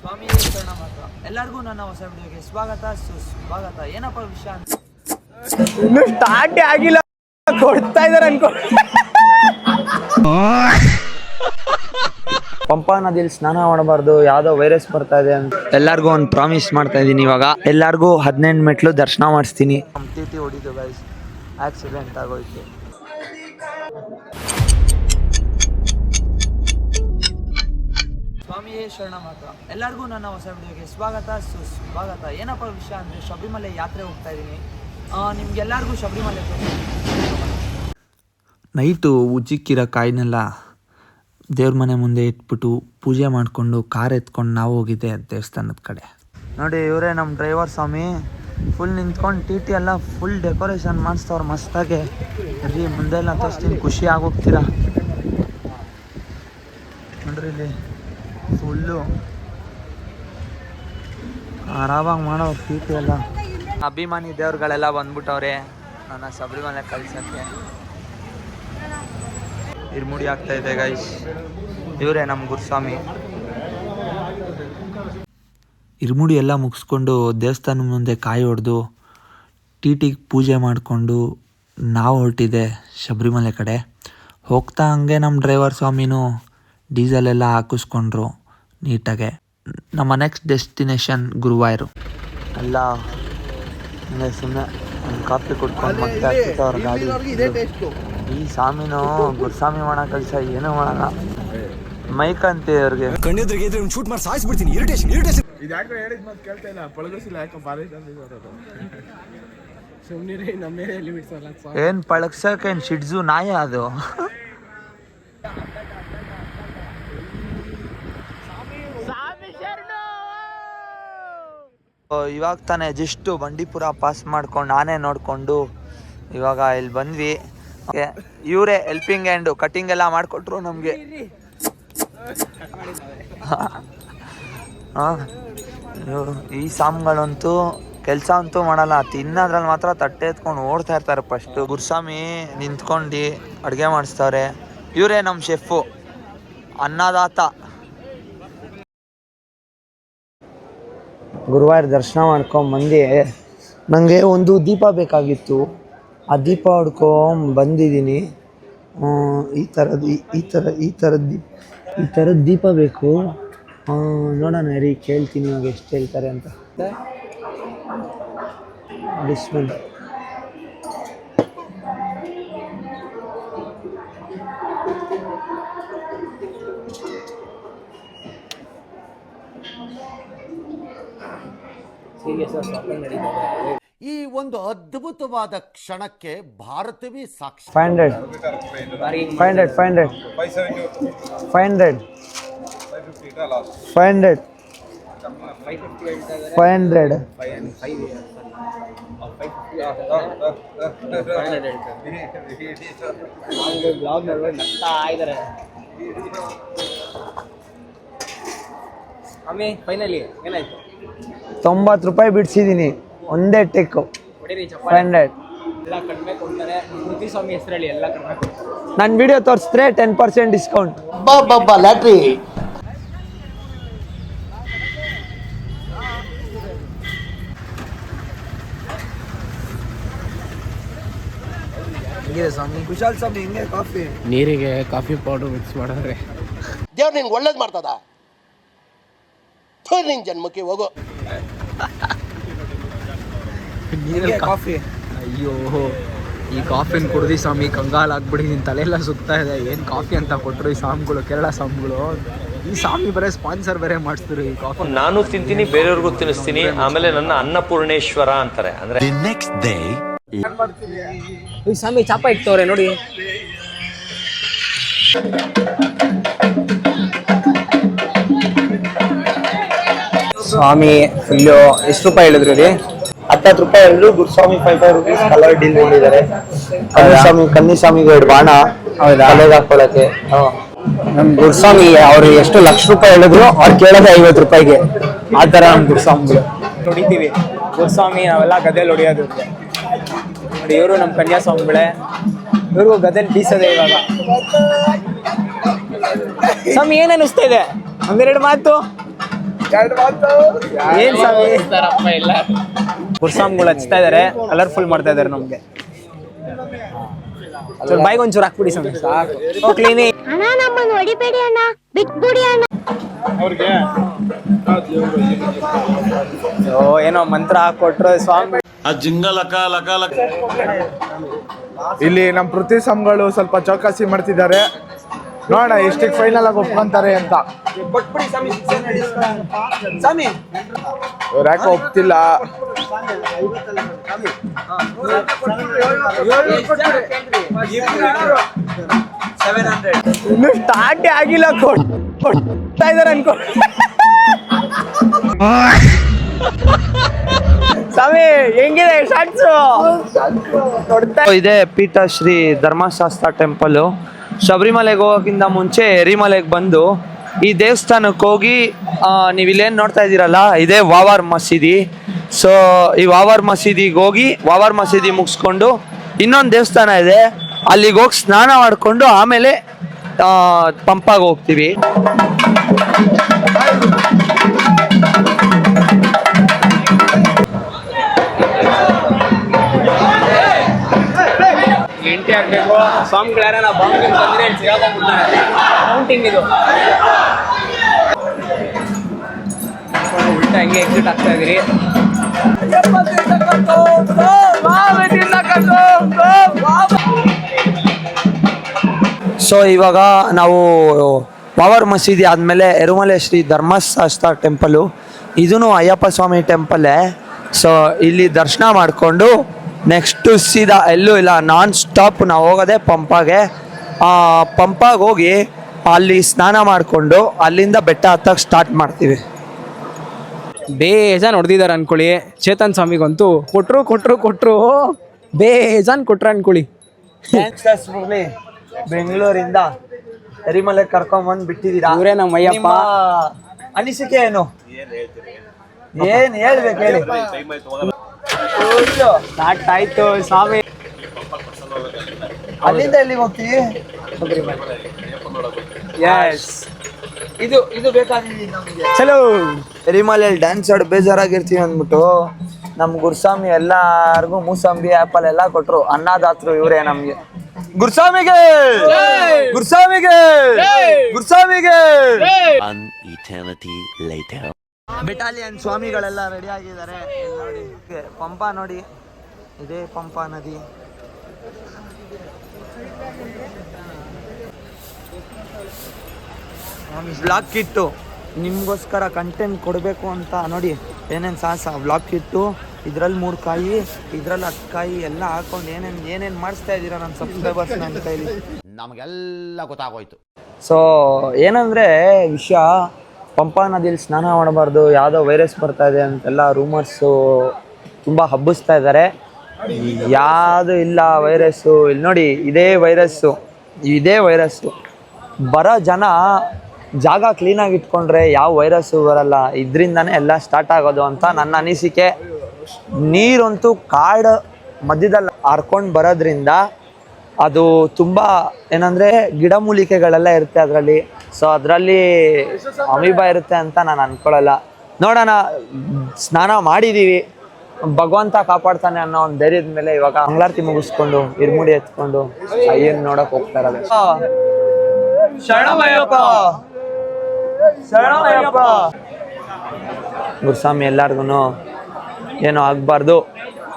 ಸ್ವಾಮಿ ಶರಣ ಮಾತ್ರ ಎಲ್ಲರಿಗೂ ನನ್ನ ಹೊಸ ವಿಡಿಯೋಗೆ ಸ್ವಾಗತ ಸುಸ್ವಾಗತ. ಏನಪ್ಪ ವಿಷಯ ಅಂತ ಇನ್ನು ಸ್ಟಾರ್ಟ್ ಆಗಿಲ್ಲ, ಕೊಡ್ತಾ ಇದಾರೆ ಅನ್ಕೋ. ಪಂಪಾ ನದಿಯಲ್ಲಿ ಸ್ನಾನ ಮಾಡಬಾರ್ದು, ಯಾವ್ದೋ ವೈರಸ್ ಬರ್ತಾ ಇದೆ ಅಂತ ಎಲ್ಲಾರ್ಗು ಒಂದು ಪ್ರಾಮಿಸ್ ಮಾಡ್ತಾ ಇದೀನಿ. ಇವಾಗ ಎಲ್ಲಾರ್ಗು 18 ಮೆಟ್ಲು ದರ್ಶನ ಮಾಡಿಸ್ತೀನಿ. ಟಿ ಹೊಡಿದು ಗೈಸ್, ಆಕ್ಸಿಡೆಂಟ್ ಆಗೋಯ್ತು. ಸ್ವಾಮಿಯೇ ಶರಣ ಮಾತ್ರ ಎಲ್ಲರಿಗೂ ನನ್ನ ಹೊಸ ವಿಡಿಯೋಗೆ ಸ್ವಾಗತ ಸುಸ್ವಾಗತ. ಏನಪ್ಪ ವಿಷಯ ಅಂದರೆ ಶಬರಿಮಲೆ ಯಾತ್ರೆ ಹೋಗ್ತಾ ಇದ್ದೀನಿ. ನಿಮ್ಗೆಲ್ಲರಿಗೂ ಶಬರಿಮಲೆ ನೈಟು ಉಜ್ಜಿಕ್ಕಿರೋ ಕಾಯಿನೆಲ್ಲ ದೇವ್ರ ಮನೆ ಮುಂದೆ ಇಟ್ಬಿಟ್ಟು ಪೂಜೆ ಮಾಡಿಕೊಂಡು ಕಾರ್ ಎತ್ಕೊಂಡು ನಾವು ಹೋಗಿದ್ದೆ ದೇವಸ್ಥಾನದ ಕಡೆ. ನೋಡಿ ಇವರೇ ನಮ್ಮ ಡ್ರೈವರ್ ಸ್ವಾಮಿ. ಫುಲ್ ನಿಂತ್ಕೊಂಡು ಟಿ ಎಲ್ಲ ಫುಲ್ ಡೆಕೋರೇಷನ್ ಮಾಡಿಸ್ತವ್ರು ಮಸ್ತಾಗೆ. ರೀ ಮುಂದೆ ಎಲ್ಲ ತೋರಿಸ್ತೀನಿ, ಖುಷಿ ಆಗೋಗ್ತೀರಾ ನೋಡ್ರಿ. ಇಲ್ಲಿ ಫುಲ್ಲು ಆರಾಮಾಗಿ ಮಾಡೋರು ಟಿ ಎಲ್ಲ. ಅಭಿಮಾನಿ ದೇವ್ರುಗಳೆಲ್ಲ ಬಂದ್ಬಿಟ್ಟವ್ರೆ ನನ್ನ ಶಬರಿಮಲೆ ಕಳ್ಸೋಕ್ಕೆ. ಇರ್ಮುಡಿ ಆಗ್ತಾ ಇದೆ ಗೈಸ್. ಇವರೇ ನಮ್ಮ ಗುರುಸ್ವಾಮಿ. ಇರ್ಮುಡಿ ಎಲ್ಲ ಮುಗಿಸ್ಕೊಂಡು ದೇವಸ್ಥಾನ ಮುಂದೆ ಕಾಯಿ ಹೊಡೆದು ಟಿಟಿಗೆ ಪೂಜೆ ಮಾಡಿಕೊಂಡು ನಾವು ಹೊರಟಿದ್ದೆ ಶಬರಿಮಲೆ ಕಡೆ. ಹೋಗ್ತಾ ಹಂಗೆ ನಮ್ಮ ಡ್ರೈವರ್ ಸ್ವಾಮಿನೂ ಡೀಸೆಲ್ ಎಲ್ಲ ಹಾಕಿಸ್ಕೊಂಡ್ರು ನೀಟಾಗೆ. ನಮ್ಮ ನೆಕ್ಸ್ಟ್ ಡೆಸ್ಟಿನೇಷನ್ ಗುರುವಾಯೂರು. ಎಲ್ಲ ಹಂಗೆ ಸುಮ್ಮನೆ ಒಂದು ಕಾಫಿ ಕುಡ್ಕೊಂಡು ಮತ್ತೆ ಹತ್ತಿತ್ತವ್ರ ಗಾಡಿ. ಈ ಸ್ವಾಮಿನೂ ಗುರುಸ್ವಾಮಿ ಮಾಡೋ ಕೆಲಸ ಏನೂ ಮಾಡೋಣ. ಮೈಕ್ ಅಂತೆ ಅವ್ರಿಗೆ ಶೂಟ್ ಮಾಡಿ ಸಾಯಿಸ್ಬಿಡ್ತೀನಿ. ಇರಿಟೇಷನ್ ಇದ್ಯಾಕೆ ಹೇಳಿದ ಮಾತು ಕೇಳ್ತಾ ಇಲ್ಲ, ಪಳಗಿಸಿಲ್ಲ ಯಾಕೆ ಬಾಲೇಶ್ ಅಂತ ಸುಮ್ಮನೆ ನಮ್ಮೇ ಲಿಮಿಟ್ಸ್ ಅಲ್ಲ. ಏನು ಪಳಗ್ಸಕ್ಕೇನು ಶಿಡ್ಜು ನಾಯ ಅದು. ಇವಾಗ ತಾನೇ ಜಸ್ಟು ಬಂಡೀಪುರ ಪಾಸ್ ಮಾಡ್ಕೊಂಡು ನಾನೇ ನೋಡಿಕೊಂಡು ಇವಾಗ ಇಲ್ಲಿ ಬಂದ್ವಿ. ಇವರೇ ಹೆಲ್ಪಿಂಗ್ ಹ್ಯಾಂಡು, ಕಟಿಂಗ್ ಎಲ್ಲ ಮಾಡಿಕೊಟ್ರು ನಮಗೆ. ಈ ಸಾಮ್ಗಳಂತೂ ಕೆಲಸ ಅಂತೂ ಮಾಡಲ್ಲ, ತಿನ್ನೋದ್ರಲ್ಲಿ ಮಾತ್ರ ತಟ್ಟೆ ಎತ್ಕೊಂಡು ಓಡ್ತಾ ಇರ್ತಾರೆ. ಫಸ್ಟು ಗುರುಸ್ವಾಮಿ ನಿಂತ್ಕೊಂಡು ಅಡುಗೆ ಮಾಡಿಸ್ತಾರೆ. ಇವರೇ ನಮ್ಮ ಶೆಫು, ಅನ್ನದಾತ. ಗುರುವಾರ ದರ್ಶನ ಮಾಡ್ಕೊಂಬಂದು ನನಗೆ ಒಂದು ದೀಪ ಬೇಕಾಗಿತ್ತು. ಆ ದೀಪ ಹೊಡ್ಕೊಂಡು ಬಂದಿದ್ದೀನಿ. ಈ ಥರದ್ದು ದೀಪ ಬೇಕು. ನೋಡೋಣ ರೀ, ಕೇಳ್ತೀನಿ ಇವಾಗ ಎಷ್ಟು ಹೇಳ್ತಾರೆ ಅಂತ. ಬಿಸ್ಮಿಲ್. ಈ ಒಂದು ಅದ್ಭುತವಾದ ಕ್ಷಣಕ್ಕೆ ಭಾರತವೇ ಸಾಕ್ಷಿ. 500 90 ರೂಪಾಯಿ ಬಿಡಿಸಿದ್ದೀನಿ ಒಂದೇ ಟೆಕ್ಕು. 500. ನನ್ನ ವಿಡಿಯೋ ತೋರಿಸಿದ್ರೆ 10% ಡಿಸ್ಕೌಂಟ್. ಲ್ಯಾಟ್ರಿ ಕುಶಾಲ್ ಸ್ವಾಮಿ ಹಿಂಗೆ ಕಾಫಿ ನೀರಿಗೆ ಕಾಫಿ ಪೌಡರ್ ಮಿಕ್ಸ್ ಮಾಡಿದ್ರೆ ದೇವ್ರು ನಿನ್ಗೆ ಒಳ್ಳೇದು ಮಾಡ್ತದ. ನಿನ್ ಜನ್ಮಕ್ಕೆ ಹೋಗೋ ನೀರಿಗೆ ಕಾಫಿ. ಅಯ್ಯೋ, ಈ ಕಾಫಿನ ಕುಡ್ದು ಸ್ವಾಮಿ ಕಂಗಾಲ್ ಆಗ್ಬಿಡಿ, ನಿನ್ನ ತಲೆಯೆಲ್ಲ ಸುತ್ತಾ ಇದೆ. ಏನು ಕಾಫಿ ಅಂತ ಕೊಟ್ಟರು ಈ ಸ್ವಾಮಿಗಳು, ಕೇರಳ ಸ್ವಾಮಿಗಳು. ಈ ಸ್ವಾಮಿ ಬರೀ ಸ್ಪಾನ್ಸರ್ ಬೇರೆ ಮಾಡಿಸ್ತಾರೆ ಈ ಕಾಫಿ. ನಾನು ತಿಂತೀನಿ, ಬೇರೆಯವ್ರಿಗೂ ತಿನ್ನಿಸ್ತೀನಿ, ಆಮೇಲೆ ನನ್ನ ಅನ್ನಪೂರ್ಣೇಶ್ವರ ಅಂತಾರೆ. ಅಂದ್ರೆ ನೆಕ್ಸ್ಟ್ ಡೇ ಈ ಸ್ವಾಮಿ ಚಾಪ ಇಕ್ತವ್ರೆ ನೋಡಿ. ಸ್ವಾಮಿ ಫುಲ್ಲು ಎಷ್ಟು ರೂಪಾಯಿ ಹೇಳಿದ್ರು ರೀ? 10 ರೂಪಾಯಿ ಹೇಳಿದ್ರು. ಗುರುಸ್ವಾಮಿ 5 ರೂಪೀಸ್ ಕಲರ್ ಡೀಲ್ ಮಾಡಿದ್ದಾರೆ. ಕನ್ನಿಸ್ವಾಮಿಗೆ 2 ಬಾಣ ತಲೆಗೆ ಹಾಕೊಳ್ಳೋಕ್ಕೆ. ನಮ್ಮ ಗುರುಸ್ವಾಮಿ ಅವ್ರು ಎಷ್ಟು ಲಕ್ಷ ರೂಪಾಯಿ ಹೇಳಿದ್ರು, ಅವ್ರು ಕೇಳೋದೆ 50 ರೂಪಾಯಿಗೆ. ಆ ಥರ ನಮ್ಮ ಗುರುಸ್ವಾಮಿಗಳು ಹೊಡಿತೀವಿ. ಗುರುಸ್ವಾಮಿ ನಾವೆಲ್ಲ ಗದೆಯಲ್ಲಿ ಹೊಡಿಯೋದು ನೋಡಿ. ಇವರು ನಮ್ಮ ಕನ್ಯಾಸ್ವಾಮಿಗಳೇ, ಇವ್ರಿಗೂ ಗದೆಯಲ್ಲಿ ಬೀಸೋದೆ ಇವಾಗ. ಸ್ವಾಮಿ ಏನು ಅನ್ನಿಸ್ತಾ ಇದೆ? ಒಂದೆರಡು ಮಾತು ಏನ್ ಸ್ವಾಮಿ ಗುರುಸ್ವಾಮಿಗಳು ಹಚ್ತಾ ಇದಾರೆ, ಕಲರ್ಫುಲ್ ಮಾಡ್ತಾ ಇದಾರೆ ನಮ್ಗೆ. ಬಾಯಿಗೆ ಒಂಚೂರು ಹಾಕ್ಬಿಡಿ ಸ್ವಾಮಿ, ಸಾಕು. ಕ್ಲೀನಿಂಗ್ ಅಣ್ಣ ನಮ್ಮನ್ನು ಹೊಡಿಬೇಡಿ ಅಣ್ಣ, ಬಿಟ್ಬಿಡಿ ಅಣ್ಣ. ಏನೋ ಮಂತ್ರ ಹಾಕೊಟ್ರು ಸ್ವಾಮಿ. ಇಲ್ಲಿ ನಮ್ಮ ಪೃಥ್ವಿ ಸ್ವಾಮಿಗಳು ಸ್ವಲ್ಪ ಚೌಕಾಸಿ ಮಾಡ್ತಿದ್ದಾರೆ, ನೋಡೋಣ ಎಷ್ಟಿಗೆ ಫೈನಲ್ ಆಗಿ ಒಪ್ಕೊಂತಾರೆ ಅಂತ. ಇವ್ರು ಯಾಕೆ ಒಪ್ತಿಲ್ಲ. ಇನ್ನು ಸ್ಟಾರ್ಟ್ ಆಗಿಲ್ಲ, ಕೊಡ್ತಾ ಇದಾರೆ ಅನ್ಕೊ ಸ್ವಾಮಿ. ಹೆಂಗಿದೆ ಶಾರ್ಟ್ಸು? ಇದೆ ಪೀಠ ಶ್ರೀ ಧರ್ಮಶಾಸ್ತ್ರ ಟೆಂಪಲ್. ಶಬರಿಮಲೆಗೆ ಹೋಗೋಕ್ಕಿಂತ ಮುಂಚೆ ಎರಿಮಲೆಗೆ ಬಂದು ಈ ದೇವಸ್ಥಾನಕ್ಕೆ ಹೋಗಿ ನೀವು ಇಲ್ಲೇನು ನೋಡ್ತಾ ಇದ್ದೀರಲ್ಲ, ಇದೇ ವಾವಾರ್ ಮಸೀದಿ. ಸೊ ಈ ವಾವಾರ್ ಮಸೀದಿಗೆ ಹೋಗಿ ವಾವಾರ್ ಮಸೀದಿ ಮುಗಿಸ್ಕೊಂಡು ಇನ್ನೊಂದು ದೇವಸ್ಥಾನ ಇದೆ, ಅಲ್ಲಿಗೆ ಹೋಗಿ ಸ್ನಾನ ಮಾಡಿಕೊಂಡು ಆಮೇಲೆ ಪಂಪಾಗೆ ಹೋಗ್ತೀವಿ. ಎಂಟಿ ಆಗ್ಬೇಕು ಸ್ವಾಮಿಗಳಾರ ಬಂದ್ರೆ ಸಿಗಾಕೊಂಡ್ಬಿಡ್ತಾರೆ. ಕೌಂಟಿಂಗ್ ಇದು ಉಲ್ಟಾ ಹಂಗೆ ಎಕ್ಸಿಟ್ ಆಗ್ತಾ ಇದ್ರಿ. ಸೊ ಇವಾಗ ನಾವು ವಾವರ್ ಮಸೀದಿ ಆದಮೇಲೆ ಎರುಮಲೆ ಶ್ರೀ ಧರ್ಮಶಾಸ್ತ್ರ ಟೆಂಪಲು, ಇದೂ ಅಯ್ಯಪ್ಪ ಸ್ವಾಮಿ ಟೆಂಪಲ್ಲೇ. ಸೊ ಇಲ್ಲಿ ದರ್ಶನ ಮಾಡಿಕೊಂಡು ನೆಕ್ಸ್ಟು ಸೀದಾ ಎಲ್ಲೂ ಇಲ್ಲ, ನಾನ್ ಸ್ಟಾಪ್ ನಾವು ಹೋಗೋದೆ ಪಂಪಾಗೆ. ಪಂಪಾಗೆ ಹೋಗಿ ಅಲ್ಲಿ ಸ್ನಾನ ಮಾಡಿಕೊಂಡು ಅಲ್ಲಿಂದ ಬೆಟ್ಟ ಹತ್ತಕ್ಕೆ ಸ್ಟಾರ್ಟ್ ಮಾಡ್ತೀವಿ. ಬೇಜಾನ್ ಹೊಡೆದಿದ್ದಾರೆ ಅನ್ಕೊಳ್ಳಿ. ಚೇತನ್ ಸ್ವಾಮಿಗಂತೂ ಕೊಟ್ರು ಬೇಜಾನ್ ಕೊಟ್ರು ಅನ್ಕೊಳ್ಳಿ. ಬೆಂಗಳೂರಿಂದ ಎರಿಮಲೆ ಕರ್ಕೊಂಬಂದು ಬಿಟ್ಟಿದ್ದೀರಾ. ಇವರೇ ನಮ್ಮ ಅಯ್ಯಪ್ಪ. ಅನಿಸಿಕೆ ಏನು ಹೇಳ್ಬೇಕು ಹೇಳಿ. ಸ್ಟಾರ್ಟ್ ಆಯ್ತು ಸ್ವಾಮಿ. ಅಲ್ಲಿಂದ ಎಲ್ಲಿಗೆ ಹೋಗ್ತೀವಿ? ಎಸ್, ಇದು ಬೇಕಾಗಿಲ್ಲ ನಮಗೆ. ಚಲೋ. ಎರಿಮಲೆಯಲ್ಲಿ ಡ್ಯಾನ್ಸ್ ಆಡಿ ಬೇಜಾರಾಗಿರ್ತೀವಿ ಅಂದ್ಬಿಟ್ಟು ನಮ್ಮ ಗುರುಸ್ವಾಮಿ ಎಲ್ಲಾರ್ಗು ಮೂಸಂಬಿ ಆಪಲ್ ಎಲ್ಲ ಕೊಟ್ರು. ಅನ್ನದಾತ್ರು ಇವರೇ ನಮ್ಗೆ. ಗುರುಸ್ವಾಮಿಗೆ ಬೆಟಾಲಿಯನ್ ಸ್ವಾಮಿಗಳೆಲ್ಲ ರೆಡಿ ಆಗಿದ್ದಾರೆ ನೋಡಿ. ಪಂಪಾ ನೋಡಿ, ಇದೇ ಪಂಪಾ ನದಿ. ವ್ಲಾಗ್ ಕಿಟ್ಟು ನಿಮಗೋಸ್ಕರ ಕಂಟೆಂಟ್ ಕೊಡಬೇಕು ಅಂತ ನೋಡಿ ಏನೇನು ಸಾಹಸ. ವ್ಲಾಗ್ ಕಿಟ್ಟು ಇದರಲ್ಲಿ 3 ಕಾಯಿ, ಇದರಲ್ಲಿ 10 ಕಾಯಿ ಎಲ್ಲ ಹಾಕೊಂಡು ಏನೇನು ಮಾಡಿಸ್ತಾ ಇದ್ದೀರಾ ನನ್ನ ಸಬ್ಸ್ಕ್ರೈಬರ್ಸ್ ನನ್ನ ಕೈಲಿ. ನಮಗೆಲ್ಲ ಗೊತ್ತಾಗೋಯ್ತು. ಸೊ ಏನಂದರೆ ವಿಷಯ, ಪಂಪಾ ನದಿಯಲ್ಲಿ ಸ್ನಾನ ಮಾಡಬಾರ್ದು, ಯಾವುದೋ ವೈರಸ್ ಬರ್ತಾ ಇದೆ ಅಂತೆಲ್ಲ ರೂಮರ್ಸು ತುಂಬ ಹಬ್ಬಿಸ್ತಾ ಇದ್ದಾರೆ. ಯಾವುದು ಇಲ್ಲ ವೈರಸ್ಸು. ಇಲ್ಲಿ ನೋಡಿ, ಇದೇ ವೈರಸ್ಸು. ಬರೋ ಜನ ಜಾಗ ಕ್ಲೀನಾಗಿ ಇಟ್ಕೊಂಡ್ರೆ ಯಾವ ವೈರಸ್ಸು ಬರಲ್ಲ. ಇದರಿಂದನೇ ಎಲ್ಲ ಸ್ಟಾರ್ಟ್ ಆಗೋದು ಅಂತ ನನ್ನ ಅನಿಸಿಕೆ. ನೀರಂತೂ ಕಾಡು ಮಧ್ಯದಲ್ಲಿ ಹರ್ಕೊಂಡು ಬರೋದ್ರಿಂದ ಅದು ತುಂಬ ಏನಂದರೆ ಗಿಡಮೂಲಿಕೆಗಳೆಲ್ಲ ಇರುತ್ತೆ ಅದರಲ್ಲಿ. ಸೊ ಅದರಲ್ಲಿ ಅಮೀಬಾ ಇರುತ್ತೆ ಅಂತ ನಾನು ಅಂದ್ಕೊಳ್ಳಲ್ಲ. ನೋಡೋಣ, ಸ್ನಾನ ಮಾಡಿದ್ದೀವಿ, ಭಗವಂತ ಕಾಪಾಡ್ತಾನೆ ಅನ್ನೋ ಒಂದು ಧೈರ್ಯದ ಮೇಲೆ ಇವಾಗ ಮಂಗಳಾರತಿ ಮುಗಿಸ್ಕೊಂಡು ಇರ್ಮುಡಿ ಎತ್ಕೊಂಡು ಅಯ್ಯನ್ ನೋಡಕ್ ಹೋಗ್ತಾ ಇರೋದು. ಶರಣಮಯ್ಯಪ್ಪ ಗುರುಸ್ವಾಮಿ ಎಲ್ಲಾರ್ಗು ಏನೂ ಆಗಬಾರ್ದು,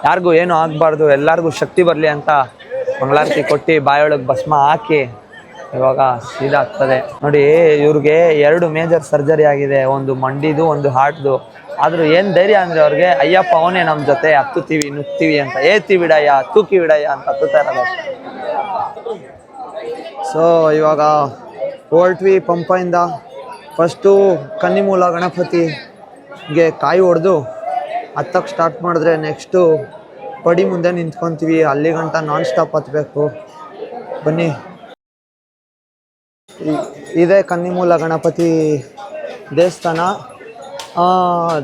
ಯಾರಿಗೂ ಏನೂ ಆಗಬಾರ್ದು, ಎಲ್ಲರಿಗೂ ಶಕ್ತಿ ಬರಲಿ ಅಂತ ಮಂಗಳಾರತಿ ಕೊಟ್ಟು ಬಾಯೊಳಗೆ ಭಸ್ಮ ಹಾಕಿ ಇವಾಗ ಸೀದಾ ಆಗ್ತದೆ ನೋಡಿ. ಇವ್ರಿಗೆ 2 ಮೇಜರ್ ಸರ್ಜರಿ ಆಗಿದೆ, ಒಂದು ಮಂಡಿದು ಒಂದು ಹಾರ್ಟ್ದು. ಆದರೂ ಏನು ಧೈರ್ಯ ಅಂದರೆ ಅವ್ರಿಗೆ, ಅಯ್ಯಪ್ಪ ಅವನೇ ನಮ್ಮ ಜೊತೆ, ಹತ್ತುತ್ತೀವಿ ನುಗ್ತೀವಿ ಅಂತ, ಏತಿ ಬಿಡಯ್ಯ ತೂಕಿ ಬಿಡಯ್ಯ ಅಂತ ಹತ್ತುತ್ತಾ ಇರೋದು. ಸೊ ಇವಾಗ ಹೊರಟ್ವಿ ಪಂಪದಿಂದ. ಫಸ್ಟು ಕನ್ನಿಮೂಲ ಗಣಪತಿಗೆ ಕಾಯಿ ಹೊಡೆದು ಹತ್ತಕ್ಕೆ ಸ್ಟಾರ್ಟ್ ಮಾಡಿದ್ರೆ ನೆಕ್ಸ್ಟು ಪಡಿ ಮುಂದೆ ನಿಂತ್ಕೊತೀವಿ. ಅಲ್ಲಿ ಗಂಟ ನಾನ್ ಸ್ಟಾಪ್ ಹತ್ತಬೇಕು. ಬನ್ನಿ, ಇದೇ ಕನ್ನಿಮೂಲ ಗಣಪತಿ ದೇವಸ್ಥಾನ.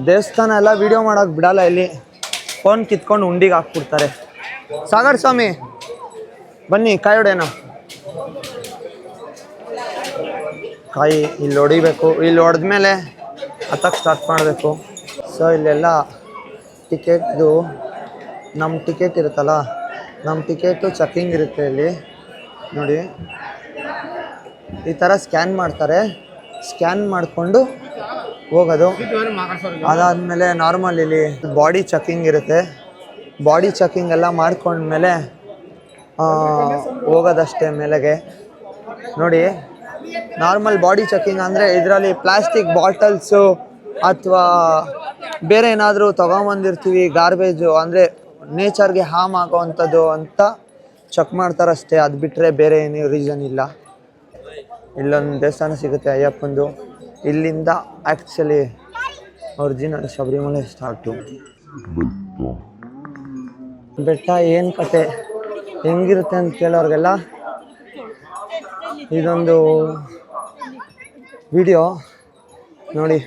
ದೇವಸ್ಥಾನ ಎಲ್ಲ ವೀಡಿಯೋ ಮಾಡೋಕ್ಕೆ ಬಿಡಲ್ಲ, ಇಲ್ಲಿ ಫೋನ್ ಕಿತ್ಕೊಂಡು ಉಂಡಿಗೆ ಹಾಕ್ಬಿಡ್ತಾರೆ. ಸಾಗರ್ ಸ್ವಾಮಿ ಬನ್ನಿ, ಕಾಯಿ ಹೊಡೆಯೋಣ. ಕಾಯಿ ಇಲ್ಲಿ ಹೊಡಿಬೇಕು. ಇಲ್ಲಿ ಹೊಡೆದ್ಮೇಲೆ ಹತ್ತಕ್ಕೆ ಸ್ಟಾರ್ಟ್ ಮಾಡಬೇಕು. ಸೊ ಇಲ್ಲೆಲ್ಲ ಟಿಕೆಟ್ದು ನಮ್ಮ ಟಿಕೆಟ್ ಇರುತ್ತಲ್ಲ, ನಮ್ಮ ಟಿಕೆಟು ಚೆಕ್ಕಿಂಗ್ ಇರುತ್ತೆ ಇಲ್ಲಿ ನೋಡಿ. ಈ ಥರ ಸ್ಕ್ಯಾನ್ ಮಾಡ್ತಾರೆ, ಸ್ಕ್ಯಾನ್ ಮಾಡಿಕೊಂಡು ಹೋಗೋದು. ಅದಾದಮೇಲೆ ನಾರ್ಮಲ್ ಇಲ್ಲಿ ಬಾಡಿ ಚೆಕ್ಕಿಂಗ್ ಇರುತ್ತೆ. ಬಾಡಿ ಚೆಕ್ಕಿಂಗ್ ಎಲ್ಲ ಮಾಡ್ಕೊಂಡ್ಮೇಲೆ ಹೋಗೋದಷ್ಟೇ ಮೇಲೆಗೆ ನೋಡಿ. ನಾರ್ಮಲ್ ಬಾಡಿ ಚೆಕ್ಕಿಂಗ್ ಅಂದರೆ ಇದರಲ್ಲಿ ಪ್ಲಾಸ್ಟಿಕ್ ಬಾಟಲ್ಸು ಅಥವಾ ಬೇರೆ ಏನಾದರೂ ತೊಗೊಂಬಂದಿರ್ತೀವಿ ಗಾರ್ಬೇಜು, ಅಂದರೆ ನೇಚರ್ಗೆ ಹಾರ್ಮ್ ಆಗೋವಂಥದ್ದು ಅಂತ ಚೆಕ್ ಮಾಡ್ತಾರಷ್ಟೇ. ಅದು ಬಿಟ್ಟರೆ ಬೇರೆ ಏನೂ ರೀಸನ್ ಇಲ್ಲ. ಇಲ್ಲೊಂದು ದೇವಸ್ಥಾನ ಸಿಗುತ್ತೆ ಅಯ್ಯಪ್ಪಂದು. ಇಲ್ಲಿಂದ ಆ್ಯಕ್ಚುಲಿ ಒರಿಜಿನಲ್ ಶಬರಿಮಲೆ ಸ್ಟಾರ್ಟು. ಬೆಟ್ಟ ಏನು ಕತೆ ಹೆಂಗಿರುತ್ತೆ ಅಂತ ಕೇಳೋರಿಗೆಲ್ಲ ಇದೊಂದು ವಿಡಿಯೋ ನೋಡಿ.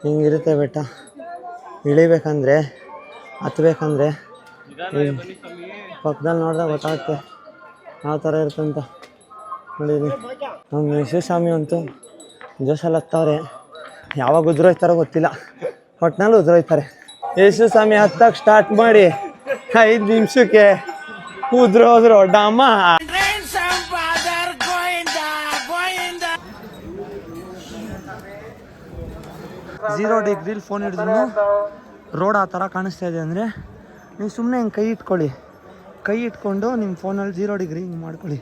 ಹಿಂಗಿರುತ್ತೆ ಬೆಟ್ಟ. ಇಳಿಬೇಕಂದ್ರೆ ಹತ್ಬೇಕಂದ್ರೆ ಪಕ್ಕದಲ್ಲಿ ನೋಡಿದ್ರೆ ಗೊತ್ತಾಗುತ್ತೆ ಯಾವ ಥರ ಇರುತ್ತಂತ ನೋಡಿರಿ. ನಮ್ಮ ಶಿವಸ್ವಾಮಿ ಅಂತೂ ಜೋಶಲ್ಲಿ ಹತ್ತವ್ರೆ. ಯಾವಾಗ ಉದ್ರೋಯ್ತಾರೋ ಗೊತ್ತಿಲ್ಲ, ಒಟ್ಟಿನಲ್ಲಿ ಉದ್ರೋಯ್ತಾರೆ. ಯೇಸುಸ್ವಾಮಿ ಹತ್ತಕ್ಕೆ ಸ್ಟಾರ್ಟ್ ಮಾಡಿ 5 ನಿಮಿಷಕ್ಕೆ ಉದ್ರೋದ್ರು ಡಮ್ಮ. 0 ಡಿಗ್ರಿಲಿ ಫೋನ್ ಹಿಡಿದ್ರು ರೋಡ್ ಆ ಥರ ಕಾಣಿಸ್ತಾ ಇದೆ ಅಂದರೆ ನೀವು ಸುಮ್ಮನೆ ಹಿಂಗೆ ಕೈ ಇಟ್ಕೊಳ್ಳಿ. ಕೈ ಇಟ್ಕೊಂಡು ನಿಮ್ಮ ಫೋನಲ್ಲಿ 0 ಡಿಗ್ರಿ ಹಿಂಗೆ ಮಾಡ್ಕೊಳ್ಳಿ,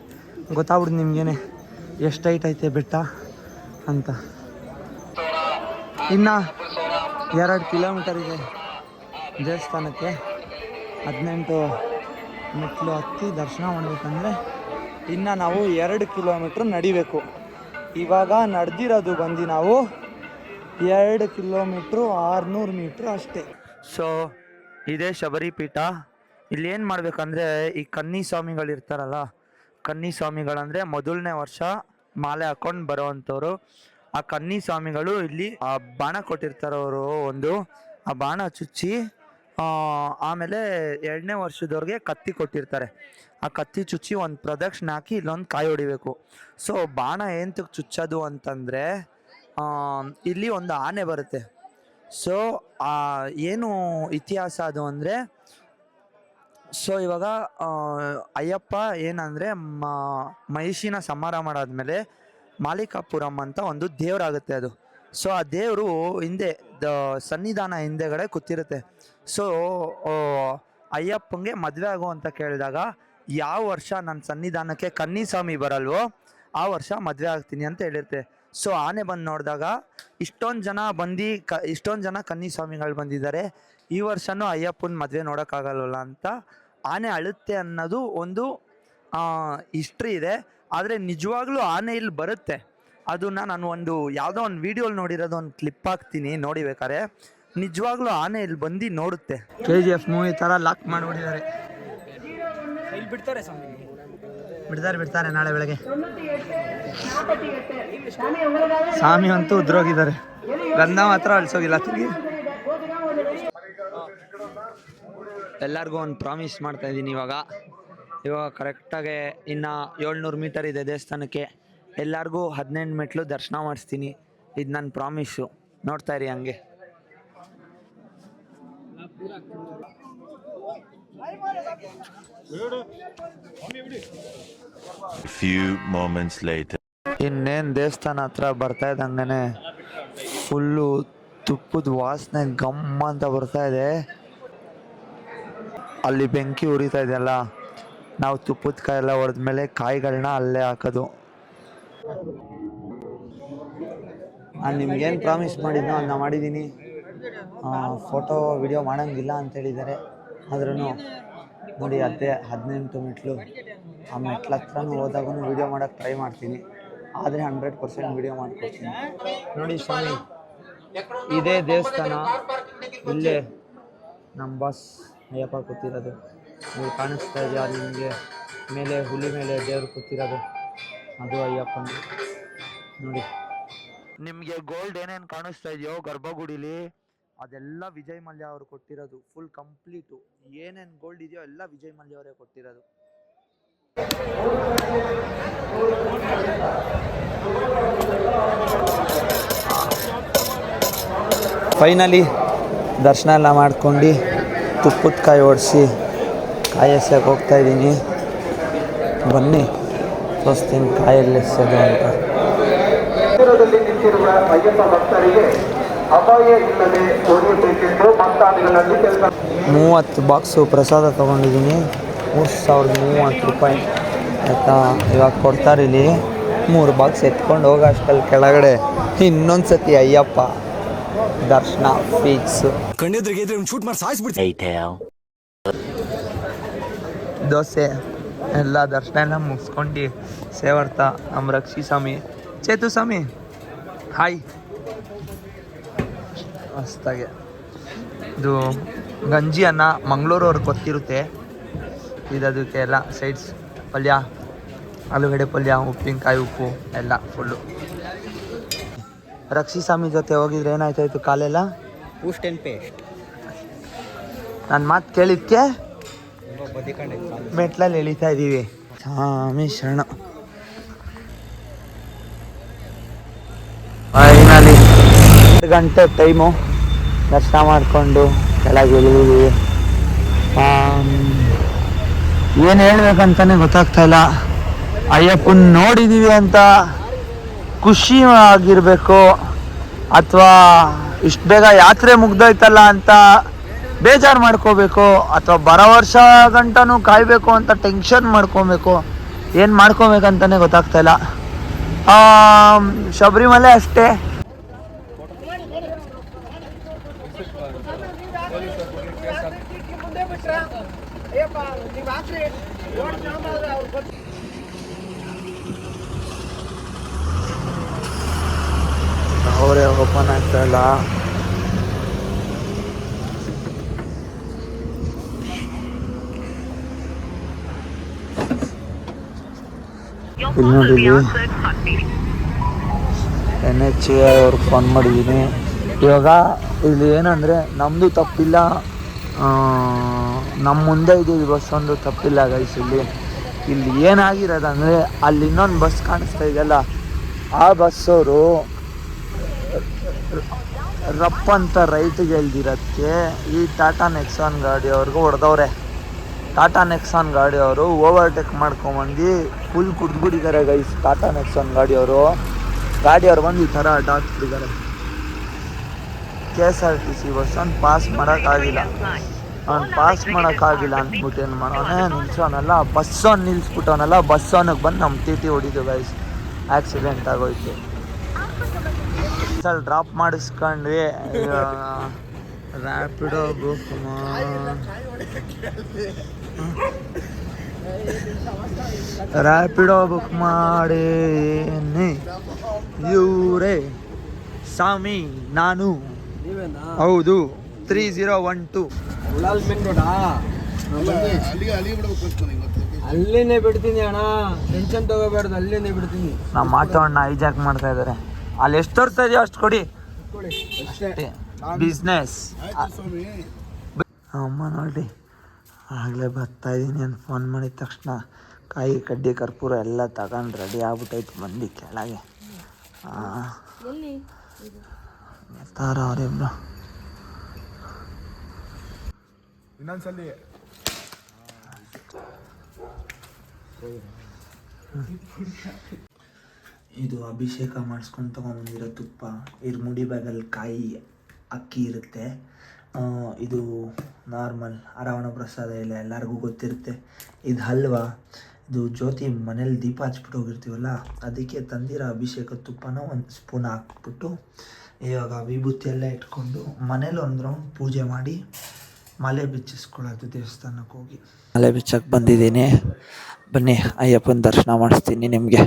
ಗೊತ್ತಾಗ್ಬಿಡ್ದು ನಿಮಗೇನೆ ಎಷ್ಟು ಹೈಟ್ ಐತೆ ಬೆಟ್ಟ ಅಂತ. ಇನ್ನು 2 ಕಿಲೋಮೀಟರ್ ಇದೆ ದೇವಸ್ಥಾನಕ್ಕೆ. 18 ಮೆಟ್ಲು ಹತ್ತಿ ದರ್ಶನ ಮಾಡಬೇಕಂದ್ರೆ ಇನ್ನು ನಾವು 2 ಕಿಲೋಮೀಟ್ರ್ ನಡಿಬೇಕು. ಇವಾಗ ನಡೆದಿರೋದು ಬಂದು ನಾವು 2 ಕಿಲೋಮೀಟ್ರು 600 ಮೀಟ್ರ್ ಅಷ್ಟೇ. ಸೊ ಇದೇ ಶಬರಿ ಪೀಠ. ಇಲ್ಲಿ ಏನು ಮಾಡಬೇಕಂದ್ರೆ ಈ ಕನ್ನಿ ಸ್ವಾಮಿಗಳಿರ್ತಾರಲ್ಲ, ಕನ್ನಿ ಸ್ವಾಮಿಗಳಂದರೆ ಮೊದಲನೇ ವರ್ಷ ಮಾಲೆ ಹಾಕ್ಕೊಂಡು ಬರೋವಂಥವ್ರು. ಆ ಕನ್ನಿ ಸ್ವಾಮಿಗಳು ಇಲ್ಲಿ ಆ ಬಾಣ ಕೊಟ್ಟಿರ್ತಾರೆ ಅವರು ಒಂದು, ಆ ಬಾಣ ಚುಚ್ಚಿ ಆಮೇಲೆ 2ನೇ ವರ್ಷದವ್ರಿಗೆ ಕತ್ತಿ ಕೊಟ್ಟಿರ್ತಾರೆ. ಆ ಕತ್ತಿ ಚುಚ್ಚಿ ಒಂದು ಪ್ರದಕ್ಷಿಣೆ ಹಾಕಿ ಇಲ್ಲೊಂದು ಕಾಯಿ ಹೊಡಿಬೇಕು. ಸೊ ಬಾಣ ಏನಕ್ಕೆ ಚುಚ್ಚೋದು ಅಂತಂದರೆ ಇಲ್ಲಿ ಒಂದು ಆನೆ ಬರುತ್ತೆ. ಸೊ ಏನು ಇತಿಹಾಸ ಅದು ಅಂದರೆ, ಸೊ ಇವಾಗ ಅಯ್ಯಪ್ಪ ಏನಂದರೆ ಮಹಿಷಿನ ಸಂಹಾರ ಮಾಡಾದ್ಮೇಲೆ ಮಾಲಿಕಾಪುರಂ ಅಂತ ಒಂದು ದೇವರಾಗುತ್ತೆ ಅದು. ಸೊ ಆ ದೇವರು ಹಿಂದೆ ಸನ್ನಿಧಾನ ಹಿಂದೆಗಡೆ ಕೂತಿರುತ್ತೆ. ಸೊ ಅಯ್ಯಪ್ಪಂಗೆ ಮದುವೆ ಆಗು ಅಂತ ಕೇಳಿದಾಗ ಯಾವ ವರ್ಷ ನನ್ನ ಸನ್ನಿಧಾನಕ್ಕೆ ಕನ್ನಿ ಸ್ವಾಮಿ ಬರಲ್ವೋ ಆ ವರ್ಷ ಮದುವೆ ಆಗ್ತೀನಿ ಅಂತ ಹೇಳಿರುತ್ತೆ. ಸೊ ಆನೆ ಬಂದು ನೋಡಿದಾಗ ಇಷ್ಟೊಂದು ಜನ ಕನ್ನಿ ಸ್ವಾಮಿಗಳು ಬಂದಿದ್ದಾರೆ, ಈ ವರ್ಷನೂ ಅಯ್ಯಪ್ಪನ ಮದುವೆ ನೋಡೋಕ್ಕಾಗಲ್ವಲ್ಲ ಅಂತ ಆನೆ ಅಳುತ್ತೆ ಅನ್ನೋದು ಒಂದು ಹಿಸ್ಟ್ರಿ ಇದೆ. ಆದರೆ ನಿಜವಾಗ್ಲೂ ಆನೆ ಇಲ್ಲಿ ಬರುತ್ತೆ. ಅದನ್ನು ನಾನು ಯಾವುದೋ ಒಂದು ವೀಡಿಯೋಲಿ ನೋಡಿರೋದು ಒಂದು ಕ್ಲಿಪ್ ಹಾಕ್ತೀನಿ ನೋಡಿ ಬೇಕಾದ್ರೆ. ನಿಜವಾಗ್ಲೂ ಆನೆ ಇಲ್ಲಿ ಬಂದು ನೋಡುತ್ತೆ. KGF ಮೂವಿ ಥರ ಲಾಕ್ ಮಾಡಿಬಿಟ್ಟಿದ್ದಾರೆ. ಬಿಡ್ತಾರೆ ನಾಳೆ ಬೆಳಗ್ಗೆ. ಸ್ವಾಮಿ ಅಂತೂ ಉದ್ರೋಗಿದ್ದಾರೆ, ಗಂಧ ಮಾತ್ರ ಅಳಿಸೋಗಿಲ್ಲ ತಿರುಗಿ. ಎಲ್ಲರಿಗೂ ಒಂದು ಪ್ರಾಮಿಸ್ ಮಾಡ್ತಾ ಇದ್ದೀನಿ. ಇವಾಗ ಕರೆಕ್ಟಾಗಿ ಇನ್ನು 700 ಮೀಟರ್ ಇದೆ ದೇವಸ್ಥಾನಕ್ಕೆ. ಎಲ್ಲರಿಗೂ 18 ಮೆಟ್ಲು ದರ್ಶನ ಮಾಡಿಸ್ತೀನಿ. ಇದು ನನ್ನ ಪ್ರಾಮಿಸ್ಸು, ನೋಡ್ತಾ ಇರಿ ಹಂಗೆ. Few moments later. ಇನ್ನೇನು ದೇವಸ್ಥಾನ ಹತ್ರ ಬರ್ತಾ ಇದ್ದಂಗೆ ಫುಲ್ಲು ತುಪ್ಪದ ವಾಸನೆ ಗಮ್ಮ ಅಂತ ಬರ್ತಾ ಇದೆ. ಅಲ್ಲಿ ಬೆಂಕಿ ಉರಿತಾ ಇದೆಯಲ್ಲ, ನಾವು ತುಪ್ಪದ ಕಾಯಿ ಎಲ್ಲ ಹೊಡೆದ್ಮೇಲೆ ಕಾಯಿಗಳನ್ನ ಅಲ್ಲೇ ಹಾಕೋದು. ನಾನು ನಿಮ್ಗೇನು ಪ್ರಾಮಿಸ್ ಮಾಡಿದ್ನೋ ಅದನ್ನ ಮಾಡಿದ್ದೀನಿ. ಫೋಟೋ ವಿಡಿಯೋ ಮಾಡೋಂಗಿಲ್ಲ ಅಂತ ಹೇಳಿದ್ದಾರೆ. ಆದ್ರೂ ನೋಡಿ ಅದೇ 18 ಮೆಟ್ಲು, ಆ ಮೆಟ್ಲ ಹತ್ರನೂ ಹೋದಾಗೂ ವಿಡಿಯೋ ಮಾಡೋಕ್ಕೆ ಟ್ರೈ ಮಾಡ್ತೀನಿ. ಆದರೆ 100% ವಿಡಿಯೋ ಮಾಡಿಕೊಡ್ತೀನಿ. ನೋಡಿ ಸ್ವಾಮಿ, ಇದೇ ದೇವಸ್ಥಾನ, ಇಲ್ಲೇ ನಮ್ಮ ಬಾಸ್ ಅಯ್ಯಪ್ಪ ಕೂತಿರೋದು. ನೀವು ಕಾಣಿಸ್ತಾ ಇದೆಯಾ ನಿಮಗೆ ಮೇಲೆ, ಹುಲಿ ಮೇಲೆ ದೇವರು ಕೂತಿರೋದು, ಅದು ಅಯ್ಯಪ್ಪನ. ನೋಡಿ ನಿಮಗೆ ಗೋಲ್ಡ್ ಏನೇನು ಕಾಣಿಸ್ತಾ ಇದೆಯೋ ಗರ್ಭಗುಡಿಲಿ, ಅದೆಲ್ಲ ವಿಜಯ್ ಮಲ್ಯ ಅವರು ಕೊಟ್ಟಿರೋದು. ಫುಲ್ ಕಂಪ್ಲೀಟು ಏನೇನು ಗೋಲ್ಡ್ ಇದೆಯೋ ಎಲ್ಲ ವಿಜಯ್ ಮಲ್ಯ ಅವರೇ ಕೊಟ್ಟಿರೋದು. ಫೈನಲಿ ದರ್ಶನ ಎಲ್ಲ ಮಾಡ್ಕೊಂಡು ತುಪ್ಪದ ಕಾಯಿ ಓಡಿಸಿ ಕಾಯಿ ಎಸೆಯೋಕೆ ಹೋಗ್ತಾಯಿದ್ದೀನಿ. ಬನ್ನಿ ತೋರಿಸ್ತೀನಿ ಕಾಯಲ್ಲಿ ಎಸೆಯೋದು ಅಂತ. ನಿಂತಿರುವ ಅಯ್ಯಪ್ಪ ಭಕ್ತರಿಗೆ ಅಪಾಯ ಇಲ್ಲದೆ ಓಡಬೇಕೆಂದು ಭಕ್ತಾದಿಗಳಲ್ಲಿ 30 ಬಾಕ್ಸು ಪ್ರಸಾದ ತೊಗೊಂಡಿದ್ದೀನಿ. 3030 ರೂಪಾಯಿ ಆಯಿತಾ. ಇವಾಗ ಕೊಡ್ತಾರೆ ಇಲ್ಲಿ. 3 ಬಾಕ್ಸ್ ಎತ್ಕೊಂಡು ಹೋಗೋ ಅಷ್ಟಲ್ಲಿ ಕೆಳಗಡೆ ಇನ್ನೊಂದು ಸತಿ ಅಯ್ಯಪ್ಪ ದರ್ಶನ ಫಿಕ್ಸು. ದೋಸೆ ಎಲ್ಲ ದರ್ಶನ ಎಲ್ಲ ಮುಗಿಸ್ಕೊಂಡು ಸೇವರ್ತ ನಮ್ಮ ರಕ್ಷಿ ಸ್ವಾಮಿ ಚೇತು ಸ್ವಾಮಿ ಹಾಯ್ ಮಸ್ತಾಗೆ. ಇದು ಗಂಜಿ ಅನ್ನ ಮಂಗಳೂರು ಅವ್ರಿಗೆ ಗೊತ್ತಿರುತ್ತೆ. ಇದಕ್ಕೆ ಎಲ್ಲ ಸೈಡ್ಸ್ ಪಲ್ಯ, ಆಲೂಗಡ್ಡೆ ಪಲ್ಯ, ಉಪ್ಪಿನಕಾಯಿ, ಉಪ್ಪು ಎಲ್ಲ ಫುಲ್ಲು. ರಕ್ಷಿ ಸ್ವಾಮಿ ಜೊತೆ ಹೋಗಿದ್ರೆ ಏನಾಯ್ತಾಯಿತು ಕಾಲೆಲ್ಲ ಪೂಸ್ಟ್ ಆ್ಯಂಡ್ ಪೇಸ್ಟ್. ನನ್ನ ಮಾತು ಕೇಳಿದ್ಕೆ ಮೆಟ್ಲಲ್ಲಿ ಎಳಿತಾ ಇದ್ದೀವಿ. ಸ್ವಾಮಿ ಶರಣ. ಫೈನಲಿ 2 ಗಂಟೆ ಟೈಮು ದರ್ಶನ ಮಾಡಿಕೊಂಡು ಕೆಳಗೆ ಇಳಿದೀವಿ. ಏನು ಹೇಳ್ಬೇಕಂತಾನೆ ಗೊತ್ತಾಗ್ತಾ ಇಲ್ಲ. ಅಯ್ಯಪ್ಪನ ನೋಡಿದ್ದೀವಿ ಅಂತ ಖುಷಿ ಆಗಿರಬೇಕು ಅಥವಾ ಇಷ್ಟು ಬೇಗ ಯಾತ್ರೆ ಮುಗ್ದೋಯ್ತಲ್ಲ ಅಂತ ಬೇಜಾರು ಮಾಡ್ಕೋಬೇಕು ಅಥವಾ ಬರೋ ವರ್ಷ ಗಂಟನೂ ಕಾಯಬೇಕು ಅಂತ ಟೆನ್ಷನ್ ಮಾಡ್ಕೊಬೇಕು. ಏನು ಮಾಡ್ಕೊಬೇಕಂತಾನೆ ಗೊತ್ತಾಗ್ತಾ ಇಲ್ಲ. ಶಬರಿಮಲೆ ಅಷ್ಟೇ. ಅವರೇ ಓಪನ್ ಆಗ್ತಾ ಇಲ್ಲ. ಇಲ್ಲಿ ನೋಡಿದ್ವಿ NHA ಅವ್ರಿಗೆ ಫೋನ್ ಮಾಡಿದ್ದೀನಿ. ಇವಾಗ ಇಲ್ಲಿ ಏನಂದರೆ ನಮ್ಮದು ತಪ್ಪಿಲ್ಲ, ನಮ್ಮ ಮುಂದೆ ಇದ್ದಿದ್ದು ಬಸ್ ಒಂದು ತಪ್ಪಿಲ್ಲ ಗೈಸ್. ಇಲ್ಲಿ ಏನಾಗಿರೋದಂದರೆ ಅಲ್ಲಿ ಇನ್ನೊಂದು ಬಸ್ ಕಾಣಿಸ್ತಾ ಇದೆಯಲ್ಲ, ಆ ಬಸ್ಸವರು ರಪ್ ಅಂತ ರೈಟಿಗೆ ಎಲ್ದಿರೋದಕ್ಕೆ ಈ ಟಾಟಾ ನೆಕ್ಸಾನ್ ಗಾಡಿಯವ್ರಿಗೂ ಹೊಡೆದವ್ರೆ. ಟಾಟಾ ನೆಕ್ಸಾನ್ ಗಾಡಿಯವರು ಓವರ್ಟೇಕ್ ಮಾಡ್ಕೊಂಬಂದು ಫುಲ್ ಕುಡ್ದುಬಿಟ್ಟಿದ್ದಾರೆ ಗೈಸ್. ಟಾಟಾ ನೆಕ್ಸಾನ್ ಗಾಡಿಯವರು ಬಂದು ಈ ಥರ ಅಡ್ಡಾಡ್ತಿದ್ದಾರೆ. KSRTC ಬಸ್ಸನ್ನು ಪಾಸ್ ಮಾಡೋಕ್ಕಾಗಿಲ್ಲ. ಅಂದ್ಬಿಟ್ಟು ಏನು ಮಾಡೋನೆ, ನಿಲ್ಸೋನಲ್ಲ, ಬಸ್ಸನ್ನು ನಿಲ್ಲಿಸ್ಬಿಟ್ಟವನಲ್ಲ, ಬಸ್ಸವನಿಗೆ ಬಂದು ನಮ್ಮ TT ಹೊಡಿದು ಗೈಸ್. ಆಕ್ಸಿಡೆಂಟ್ ಆಗೋಯ್ತು. ಬಸ್ಸಲ್ಲಿ ಡ್ರಾಪ್ ಮಾಡಿಸ್ಕೊಂಡ್ವಿ. ರ್ಯಾಪಿಡೋ ಬುಕ್ ಮಾಡೇನಿ ಇವರೇ ಸ್ವಾಮಿ ನಾನು ಹೌದು 3012 ಅಲ್ಲೇನೆ ಬಿಡ್ತೀನಿ ಅಣ್ಣ, ಟೆನ್ಷನ್ ತಗೋಬೇಡ್ದು, ಅಲ್ಲೇನೆ ಬಿಡ್ತೀನಿ. ನಮ್ಮ ಆಟೋ ಅಣ್ಣ ಹೈಜಾಕ್ ಮಾಡ್ತಾ ಇದ್ದಾರೆ. ಅಲ್ಲಿ ಎಷ್ಟು ತೋರಿಸ್ತಾ ಇದೆಯೋ ಅಷ್ಟು ಕೊಡಿ ಅಷ್ಟೇ. ಬಿಸ್ನೆಸ್ ಅಮ್ಮ ನೋಡಿ ಆಗಲೇ ಬರ್ತಾಯಿದ್ದೀನಿ ಅಂತ ಫೋನ್ ಮಾಡಿದ ತಕ್ಷಣ ಕಾಯಿ ಕಡ್ಡಿ ಕರ್ಪೂರ ಎಲ್ಲ ತಗೊಂಡು ರೆಡಿ ಆಗ್ಬಿಟ್ಟೈತು. ಬಂದು ಕೆಳಗೆ ಬರ್ತಾರ ಅವರಿಬ್ರು. ಇನ್ನೊಂದ್ಸಲಿ ಇದು ಅಭಿಷೇಕ ಮಾಡಿಸ್ಕೊಂಡು ತೊಗೊಂಬಂದಿರೋ ತುಪ್ಪ. ಇರ್ಮುಡಿ ಬ್ಯಾಗಲ್ಲಿ ಕಾಯಿ ಅಕ್ಕಿ ಇರುತ್ತೆ. ಇದು ನಾರ್ಮಲ್ ಅರಾವಣ ಪ್ರಸಾದ ಇಲ್ಲ, ಎಲ್ಲರಿಗೂ ಗೊತ್ತಿರುತ್ತೆ. ಇದು ಹಲ್ವಾ. ಇದು ಜ್ಯೋತಿ ಮನೇಲಿ ದೀಪ ಹಚ್ಬಿಟ್ಟು ಹೋಗಿರ್ತೀವಲ್ಲ, ಅದಕ್ಕೆ ತಂದಿರೋ ಅಭಿಷೇಕ ತುಪ್ಪನ 1 ಸ್ಪೂನ್ ಹಾಕ್ಬಿಟ್ಟು ಇವಾಗ ವಿಭೂತಿ ಎಲ್ಲ ಇಟ್ಕೊಂಡು ಮನೇಲಿ ಒಂದು ರೌಂಡ್ ಪೂಜೆ ಮಾಡಿ ಮಲೆ ಬಿಚ್ಚಿಸ್ಕೊಳ್ಳೋದು ದೇವಸ್ಥಾನಕ್ಕೆ ಹೋಗಿ. ಮಲೆ ಬಿಚ್ಚಕ್ಕೆ ಬಂದಿದ್ದೀನಿ. ಬನ್ನಿ ಅಯ್ಯಪ್ಪನ ದರ್ಶನ ಮಾಡಿಸ್ತೀನಿ ನಿಮಗೆ.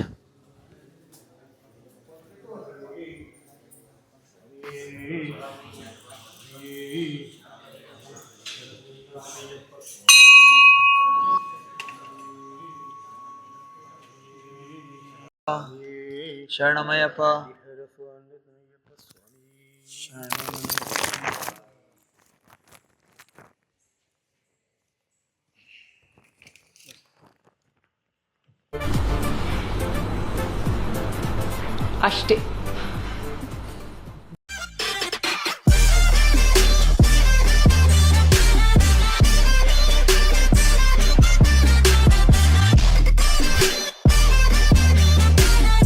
ಶರಣಮಯ್ಯಪ್ಪ. ಅಷ್ಟೇ.